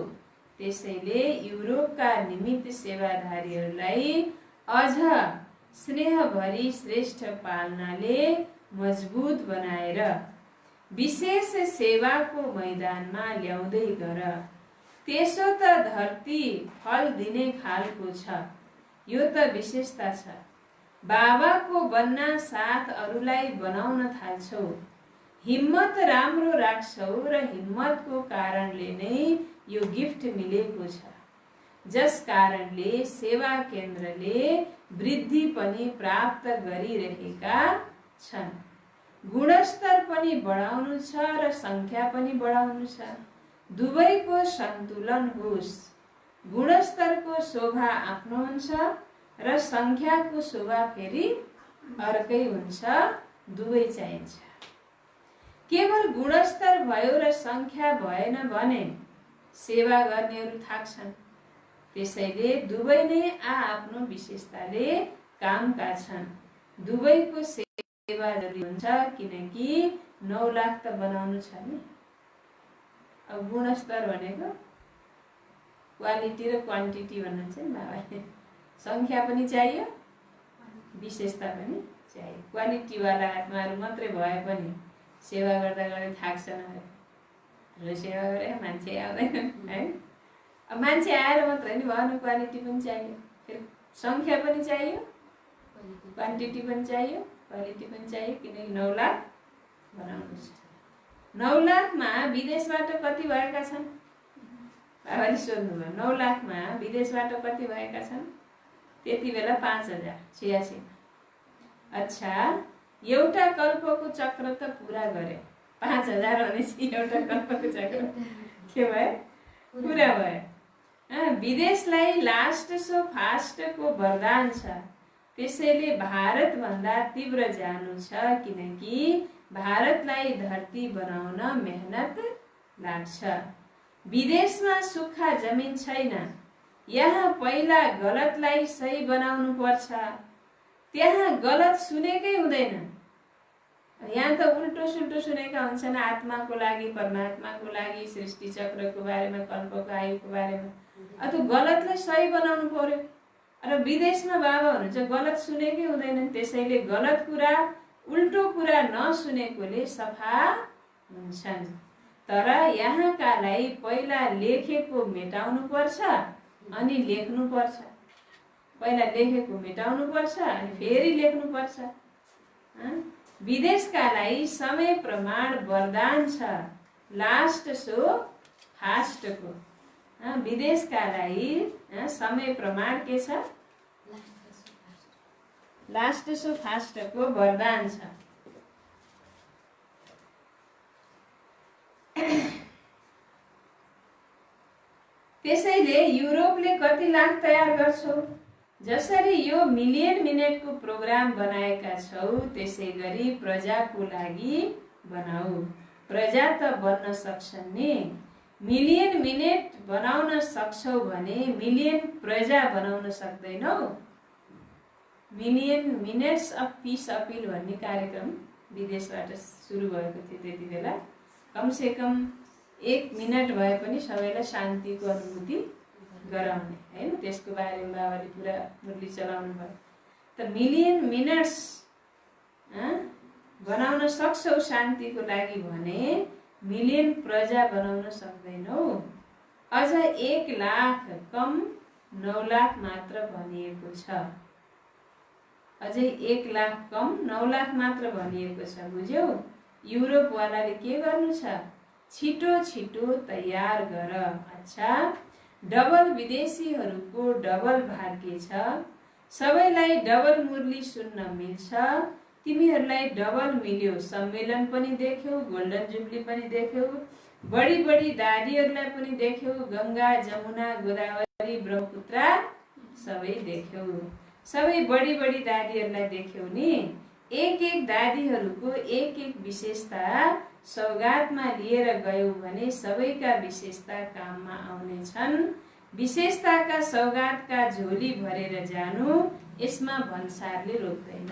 त्यसैले युरोपका निमित्त सेवाधारीहरूलाई अझ स्नेहभरी श्रेष्ठ पालनाले मजबुत बनाएर विशेष सेवाको मैदानमा ल्याउँदै गर। त्यसो त धरती फल दिने खालको छ। यो त विशेषता छ। बाबाको बन्ना साथ अरूलाई बनाउन थाल्छौ। हिम्मत राम्रो राख्छौ र हिम्मतको कारणले नै यो गिफ्ट मिलेको छ। जस कारणले सेवा केन्द्रले वृद्धि पनि प्राप्त गरिरहेका छन्। गुणस्तर पनि बढाउनु छ र संख्या पनि बढाउनु छ। दुवैको सन्तुलन होस्। गुणस्तरको शोभा आफ्नो हुन्छ र संख्याको शोभा फेरि अर्कै हुन्छ। दुवै चाहिन्छ। केवल गुणस्तर भयो र संख्या भएन भने सेवा गर्नेहरू थाक्छन्। त्यसैले दुवै नै आफ्नो विशेषताले कामका छन्। दुवैको सेवा जरुरी हुन्छ, किनकि 9 लाख त बनाउनु छ नि। अब गुणस्तर भनेको क्वालिटी र क्वान्टिटी भन्नुहुन्छ नि बाबाले। संख्या पनि चाहियो, विशेषता पनि चाहियो। क्वालिटीवाला आत्माहरू मात्रै भए पनि सेवा गर्दा गर्दै थाक्छन्। र सेवा गरे मान्छे आउँदैन है। अब मान्छे आएर मात्रै नि भएन, क्वालिटी पनि चाहियो, फेरि संख्या पनि चाहियो, क्वान्टिटी पनि चाहियो, क्वालिटी पनि चाहियो, किनकि 9 लाख बनाउनु छ। 9 लाखमा विदेशबाट कति भएका छन्? बाबाले सोध्नुभयो 9 लाखमा विदेशबाट कति भएका छन्? त्यति बेला 5086। अच्छा, एउटा कल्पको चक्र त पुरा गर्यो। 5000 भनेपछि एउटा कल्पको चक्र के भयो? पुरा भयो। विदेशलाई लास्ट सो फास्टको वरदान छ। त्यसैले भारत भन्दा तीव्र जानु छ, किनकि भारतलाई धरती बनाउन मेहनत लाग्छ। विदेशमा सुक्खा जमिन छैन। यहाँ पहिला गलतलाई सही बनाउनु पर्छ। त्यहाँ गलत सुनेकै हुँदैन। यहाँ त उल्टो सुल्टो सुनेका हुन्छन्, आत्माको लागि, परमात्माको लागि, सृष्टि चक्रको बारेमा, कल्पको आयुको बारेमा। अथवा गलतलाई सही बनाउनु पर्यो। र विदेशमा बाबा हुनुहुन्छ, गलत सुनेकै हुँदैन। त्यसैले गलत कुरा, उल्टो कुरा नसुनेकोले सफा हुन्छन्। तर यहाँकालाई पहिला लेखेको मेटाउनु पर्छ, अनि लेख्नु पर्छ। पहिला लेखेको मेटाउनु पर्छ, अनि फेरि लेख्नु पर्छ। विदेशकालाई समय प्रमाण वरदान छ, लास्ट सो फास्टको। विदेशकालाई समय प्रमाण के छ? लास्ट सो फास्टको वरदान छ। त्यसैले युरोपले कति लाख तयार गर्छौ? जसरी यो मिलियन मिनेटको प्रोग्राम बनाएका छौ, त्यसै गरी प्रजाको लागि बनाऊ। प्रजा त बन्न सक्छन् नि। मिलियन मिनेट बनाउन सक्छौ भने मिलियन प्रजा बनाउन सक्दैनौ? Million minutes of piece appeal भन्ने कार्यक्रम विदेशबाट सुरु भएको थियो त्यति बेला। कमसे कम 1 मिनट भए पनि सबैलाई शान्तिको अनुभूति गराउने हैन, त्यसको बारेमा बाबाले पुरा मुरली चलाउनु भयो। त मिलियन मिनट्स बनाउन सक्छौ शान्तिको लागि भने मिलियन प्रजा बनाउन सक्दैनौ। अझ 1 लाख कम 9 लाख मात्र भनिएको छ। अझै 1 लाख कम 9 लाख मात्र भनिएको छ। बुझ्यौ? युरोपवालाले के गर्नु छ? छिटो छिटो तयार गर। अच्छा, डबल विदेशीहरूको डबल भाग्य छ। सबैलाई डबल मुरली सुन्न मिल्छ। तिमीहरूलाई डबल मिल्यो। सम्मेलन पनि देख्यौ, गोल्डन जुबली पनि देख्यौ, बडी बडी दादीहरूलाई पनि देख्यौ, गंगा, जमुना, गोदावरी, ब्रह्मपुत्र सबै देख्यौ। सबै बडी बडी दादीहरूलाई देख्यौ नि। एक एक दादीहरूको एक एक विशेषता सौगातमा लिएर गयौ भने सबैका विशेषता काममा आउने छन्। विशेषताका सौगातका झोली भरेर जानु, यसमा भन्सारले रोक्दैन।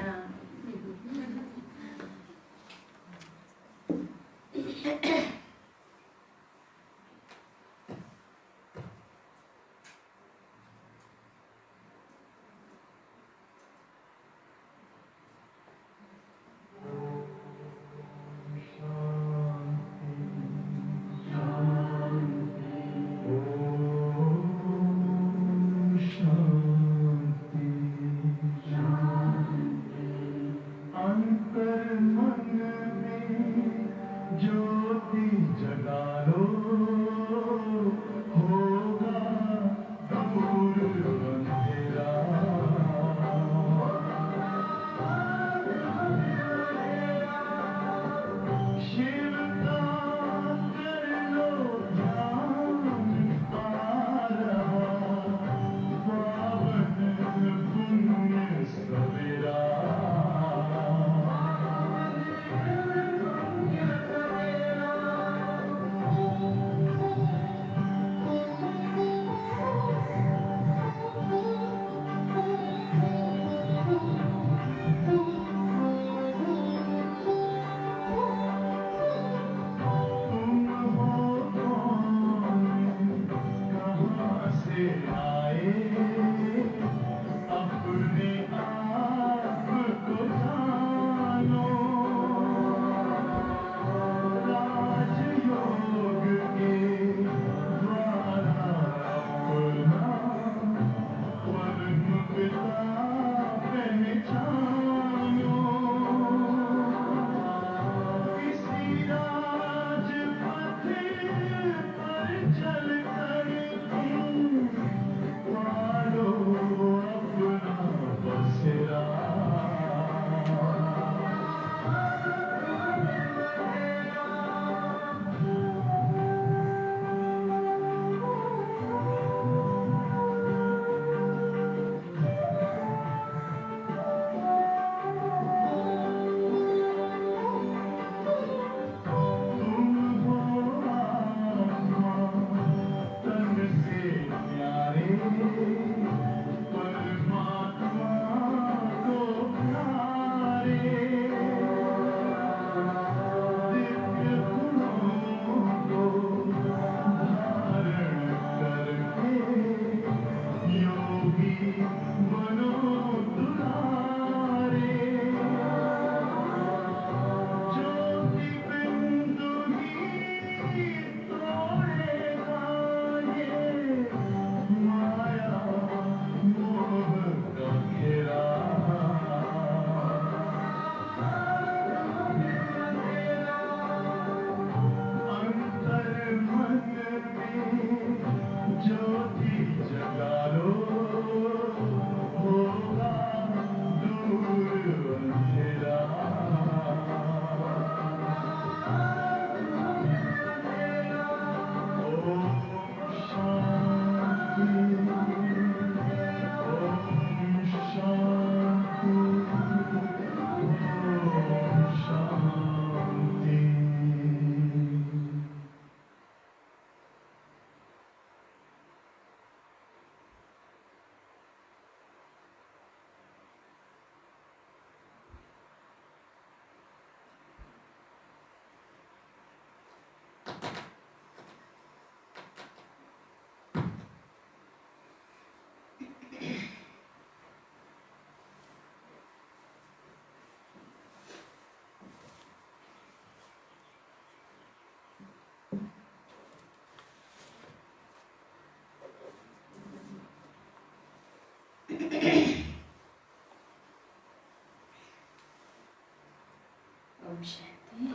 ओम शान्ति।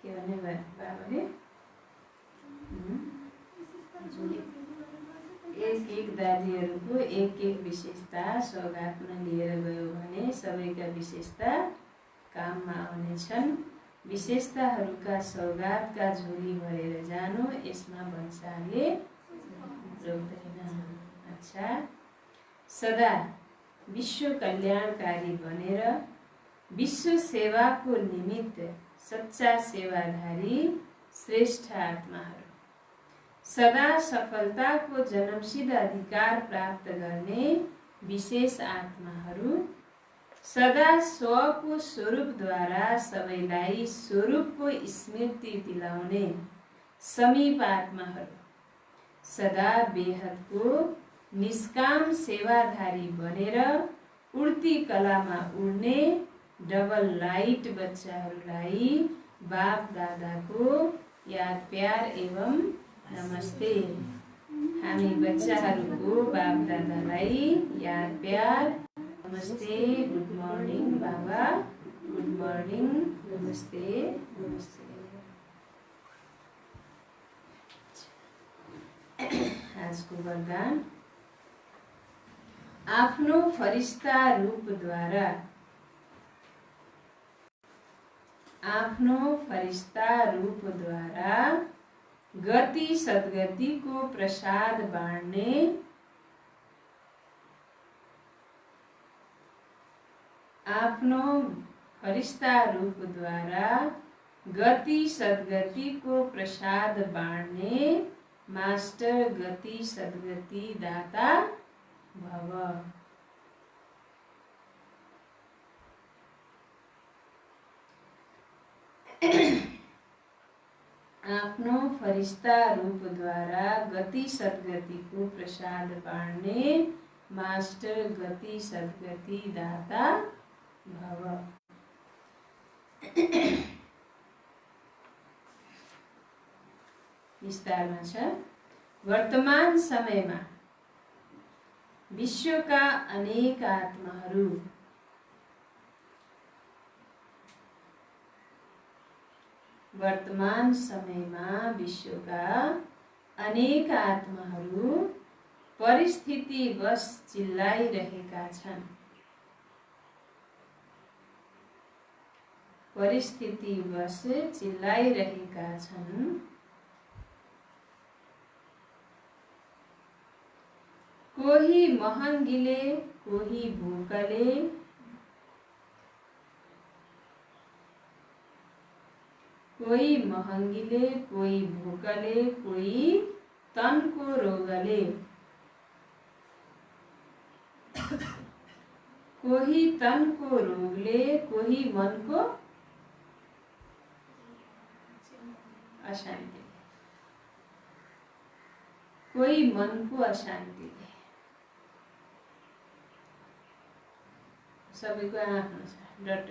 के भन्ने भयो बाबाले? एक दादीहरूको एक विशेषता सौगातमा लिएर गयो भने सबैका विशेषता काममा आउनेछन्। विशेषताहरूका सौगातका झोली भरेर जानु यसमा भन्सारले रोक्दैन। अच्छा, सदा विश्व कल्याणकारी बनेर विश्व सेवाको निमित्त सच्चा सेवाधारी श्रेष्ठ आत्माहरू, सदा सफलताको जन्मसिद्ध अधिकार प्राप्त गर्ने विशेष आत्माहरू, सदा स्वको स्वरूपद्वारा सबैलाई स्वरूपको स्मृति दिलाउने समीप आत्माहरू, सदा बेहदको निष्काम सेवाधारी बनेर उड्ती कलामा उड्ने डबल लाइट बच्चाहरूलाई बाप दादाको याद प्यार एवं नमस्ते। हामी बच्चाहरूको बाप दादालाई याद प्यार नमस्ते। गुड मर्निङ बाबा, गुड मर्निङ, नमस्ते नमस्ते। आजको वरदान, आफ्नो फरिस्ता रूपद्वारा गति सद्गतिको प्रसाद बाँड्ने आफ्नो फरिस्ता रूपद्वारा गति सद्गतिको प्रसाद बाँड्ने मास्टर गति सद्गति दाता भव। आफ्नो फरिस्ता रूपद्वारा गति सद्गतिको प्रसाद बाँड्ने मास्टर गति सद्गति दाता भव। विस्तारमा छ। वर्तमान समयमा विश्वका अनेक आत्माहरू परिस्थितिवश चिल्लाइरहेका छन्। कोही महँगीले, कोही भूकले, कोही तनको रोगले, कोही तनको रोगले, कोही मनको अशान्तिले, कोही मनको अशान्तिले। सबैको आफ्नो छ डट,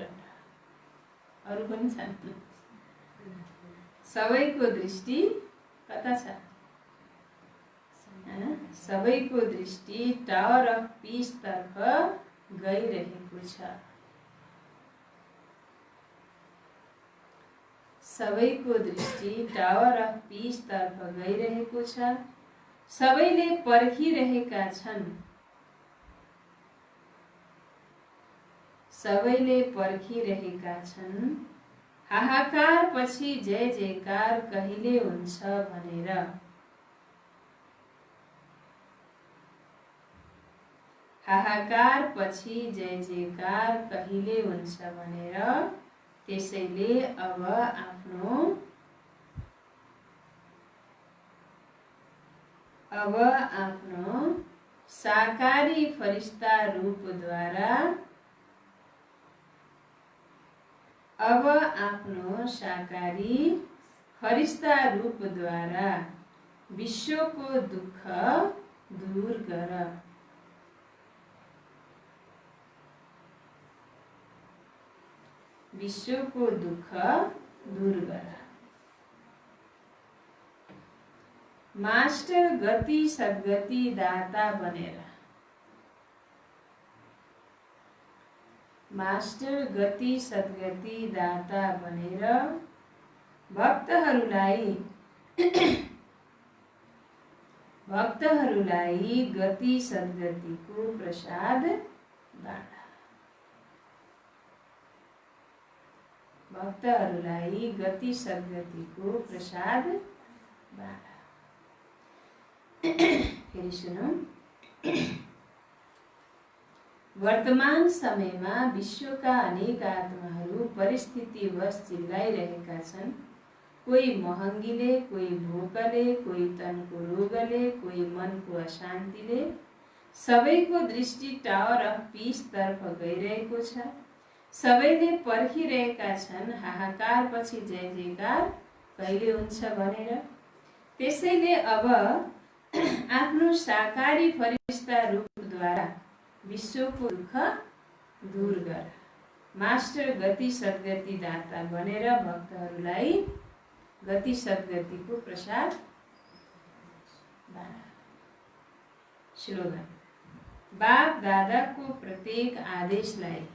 अरू पनि छन्। सबैको दृष्टि कता छ? सबैको दृष्टि टावर अफ पीस तर्फ गइरहेको छ। सबैको दृष्टि टावर अफ पीस तर्फ गइरहेको छ। सबैले पर्खिरहेका छन्, सबैले पर्खिरहेका छन् हाहाकार पछि जय जयकार कहिले हुन्छ भनेर। हाहाकार पछि जय जयकार कहिले हुन्छ भनेर। त्यसैले अब आफ्नो साकारी फरिस्ता रूपद्वारा, अब आफ्नो साकारी फरिस्ता रूपद्वारा विश्वको दुःख दूर गर। विश्वको दुःख दूर गर। मास्टर गति सद्गति दाता बनेर, मास्टर गति सद्गति दाता बनेर भक्तहरूलाई गति सद्गतिको प्रसाद बाँड। भक्तहरूलाई गति सद्गतिको प्रसाद बाँड। फेरि सुनौं। वर्तमान समयमा विश्वका अनेक आत्माहरू परिस्थितिवश चिल्लाइरहेका छन्। कोही महँगीले, कोही भोकले, कोही तनको रोगले, कोही मनको अशान्तिले। सबैको दृष्टि टावर अफ पीस तर्फ गइरहेको छ। सबैले पर्खिरहेका छन् हाहाकार पछि जय जयकार कहिले हुन्छ भनेर। त्यसैले अब आफ्नो साकारी फरिस्ता रूपद्वारा विश्वको दुःख दूर गर। मास्टर गति सद्गति दाता बनेर भक्तहरूलाई गति सद्गतिको प्रसाद बाँड। स्लोगन। बाप दादाको प्रत्येक आदेशलाई,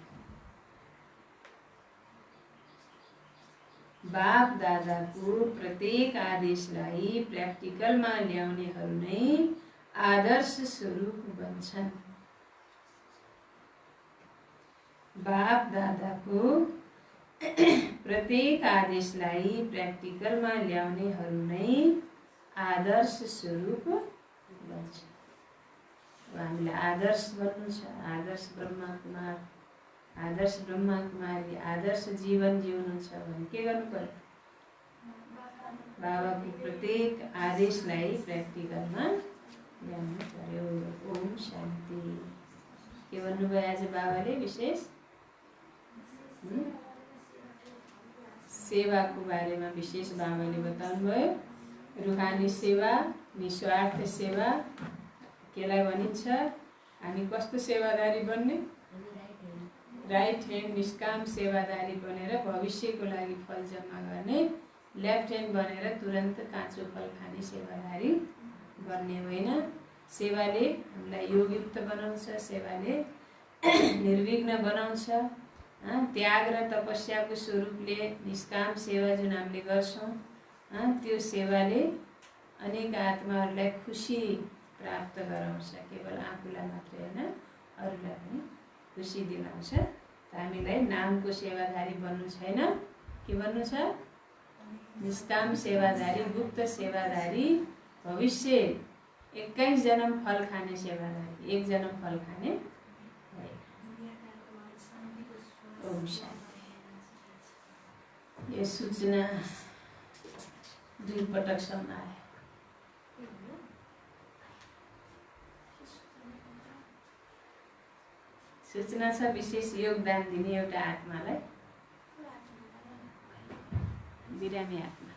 बाप दादाको प्रत्येक आदेशलाई प्र्याक्टिकलमा ल्याउनेहरू नै आदर्श स्वरूप बन्छन्। बाप दादाको प्रत्येक आदेशलाई प्र्याक्टिकलमा ल्याउनेहरू नै आदर्श स्वरूप बन्छन्। हामीलाई आदर्श बन्नु छ, आदर्श ब्रह्मा कुमार, आदर्श ब्रह्मा कुमारी, आदर्श जीवन जिउनु छ भने के गर्नु पर्यो? बाबाको प्रत्येक आदेशलाई प्र्याक्टिकलमा ल्याउनु पर्यो। ओम शान्ति। के भन्नुभयो आज बाबाले विशेष? सेवाको बारेमा विशेष बाबाले बताउनु भयो। रुहानी सेवा, निस्वार्थ सेवा केलाई भनिन्छ? हामी कस्तो सेवादारी बन्ने? राइट ह्यान्ड निष्काम सेवादारी बनेर भविष्यको लागि फल जम्मा गर्ने, लेफ्ट ह्यान्ड बनेर तुरन्त काँचो फल खाने सेवादारी बन्ने होइन। सेवाले हामीलाई योगयुक्त बनाउँछ, सेवाले निर्विघ्न बनाउँछ। त्याग र तपस्याको स्वरूपले निष्काम सेवा जुन हामीले गर्छौँ, त्यो सेवाले अनेक आत्माहरूलाई खुसी प्राप्त गराउँछ। केवल आफूलाई मात्रै होइन, अरूलाई पनि खुसी दिलाउँछ। हामीलाई नामको सेवादारी बन्नु छैन, के बन्नु छ? निष्काम सेवादारी, गुप्त सेवादारी, भविष्य 21 जन्म फल खाने सेवादारी, 1 जन्म फल खाने। ओम शान्ति। यो सूचना 2 पटकसम्म आयो। सूचना सूचना छ विशेष योगदान दिने एउटा आत्मालाई, बिरामी आत्मालाई।